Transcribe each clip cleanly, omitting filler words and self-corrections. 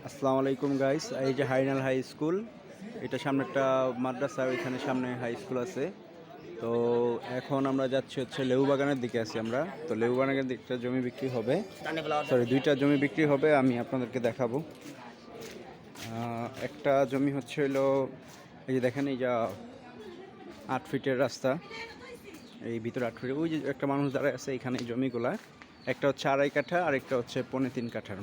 আসসালামু আলাইকুম গাইস, এই যে হাইনাল হাই স্কুল, এটা সামনে একটা মাদ্রাসা, ওইখানে সামনে হাই স্কুল আছে। তো এখন আমরা যাচ্ছি হচ্ছে লেবুবাগানের দিকে আছি আমরা। তো লেবুবাগানের দিকটা জমি বিক্রি হবে, সরি দুইটা জমি বিক্রি হবে, আমি আপনাদেরকে দেখাবো। একটা জমি হচ্ছে হলো এই যে দেখেন, এই যা 8 ফিটের রাস্তা, এই ভিতরে 8 ফিট, ওই যে একটা মানুষ দাঁড়ায় আছে এখানে। এই জমিগুলা একটা হচ্ছে 2.5 কাঠা আর একটা হচ্ছে 3.25 কাঠার।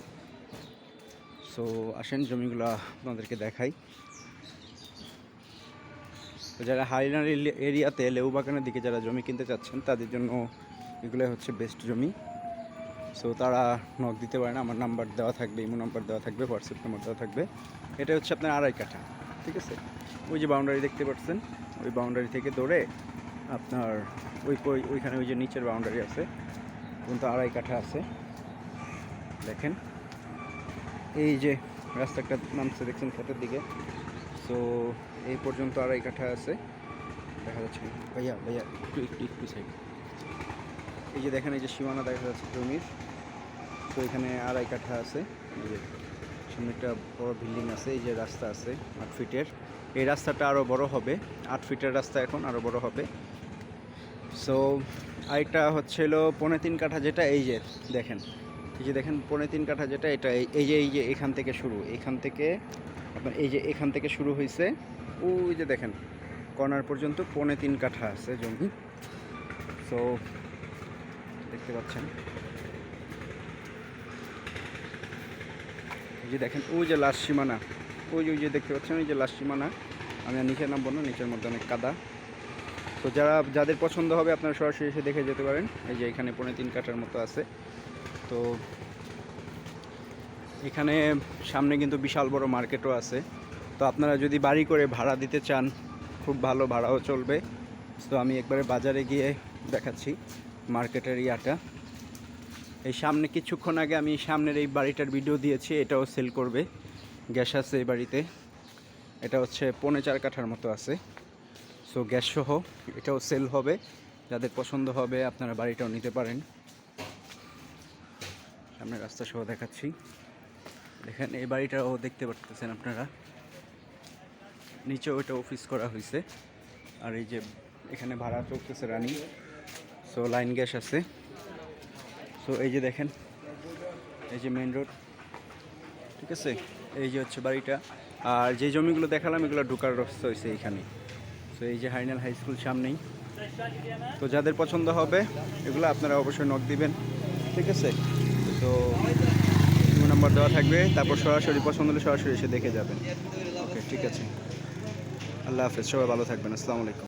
সো আসেন জমিগুলো আপনাদেরকে দেখাই। তো যারা হাইলার এরিয়াতে লেবুবাগানের দিকে যারা জমি কিনতে চাচ্ছেন তাদের জন্য এগুলো হচ্ছে বেস্ট জমি। সো তারা নক দিতে পারেন, আমার নাম্বার দেওয়া থাকবে, ইমো নাম্বার দেওয়া থাকবে, হোয়াটসঅ্যাপ নাম্বার দেওয়া থাকবে। এটা হচ্ছে আপনার 2.5 কাঠা, ঠিক আছে। ওই যে বাউন্ডারি দেখতে পাচ্ছেন, ওই বাউন্ডারি থেকে ধরে আপনার ওইখানে ওই যে নিচের বাউন্ডারি আছে, কিন্তু 2.5 কাঠা আছে। দেখেন এই যে রাস্তাটা নামছে দেখছেন ক্ষেতের দিকে। সো এই পর্যন্ত 2.5 কাঠা আছে, দেখা যাচ্ছে। ভাইয়া ভাইয়া একটু একটু একটু সাইড, এই যে দেখেন, এই যে সীমানা দেখা যাচ্ছে জমির। তো এখানে 2.5 কাঠা আছে। এই যে সামনে একটা বড় বিল্ডিং আছে, এই যে রাস্তা আছে 8 ফিটের। এই রাস্তাটা আরও বড় হবে, 8 ফিটের রাস্তা এখন আরও বড় হবে। সো আরেকটা হচ্ছে হলো 3.25 কাঠা, যেটা এই যে দেখেন, এই যে দেখেন 3.25 কাঠা যেটা, এটা এই যে এখান থেকে শুরু, এখান থেকে আপনার এই যে এখান থেকে শুরু হয়েছে, ওই যে দেখেন কর্নার পর্যন্ত 3.25 কাঠা আছে জমি। সো দেখতে পাচ্ছেন, এই যে দেখেন ওই যে লাস্ট সীমানা, ওই যে দেখতে পাচ্ছেন, ওই যে লাস্ট সীমানা। আমি আর নিচে নামবো না, নিচের মধ্যে অনেক কাদা। তো যাদের পছন্দ হবে আপনারা সরাসরি এসে দেখে যেতে পারেন। এই যে এখানে 3.25 কাঠার মতো আছে। তো এখানে সামনে কিন্তু বিশাল বড় মার্কেটও আছে। তো আপনারা যদি বাড়ি করে ভাড়া দিতে চান, খুব ভালো ভাড়াও চলবে। তো আমি একবারে বাজারে গিয়ে দেখাচ্ছি মার্কেটের ইয়াটা। এই সামনে কিছুক্ষণ আগে আমি সামনের এই বাড়িটার ভিডিও দিয়েছি, এটাও সেল করবে। গ্যাস আছে এই বাড়িতে, এটা হচ্ছে 4.25 কাঠার মতো আছে। সো গ্যাস সহ এটাও সেল হবে, যাদের পছন্দ হবে আপনারা বাড়িটাও নিতে পারেন। সামনে রাস্তা সহ দেখাচ্ছি, দেখেন এই বাড়িটাও দেখতে পাচ্ছেন আপনারা। নিচে ওইটা অফিস করা হয়েছে, আর এই যে এখানে ভাড়া চলতেছে রানি। সো লাইন গ্যাস আছে। সো এই যে দেখেন, এই যে মেইন রোড, ঠিক আছে। এই যে হচ্ছে বাড়িটা, আর যে জমিগুলো দেখালাম এগুলো ঢোকার রাস্তা হয়েছে এইখানে। সো এই যে হাইনাল হাই স্কুল সামনেই। তো যাদের পছন্দ হবে এগুলো আপনারা অবশ্যই নক দিবেন, ঠিক আছে। তো নাম্বার দেওয়া থাকবে, তারপর সরাসরি পছন্দ হলে সরাসরি এসে দেখে যাবেন। ওকে, ঠিক আছে। আল্লাহ হাফেজ, সবাই ভালো থাকবেন। আসসালামু আলাইকুম।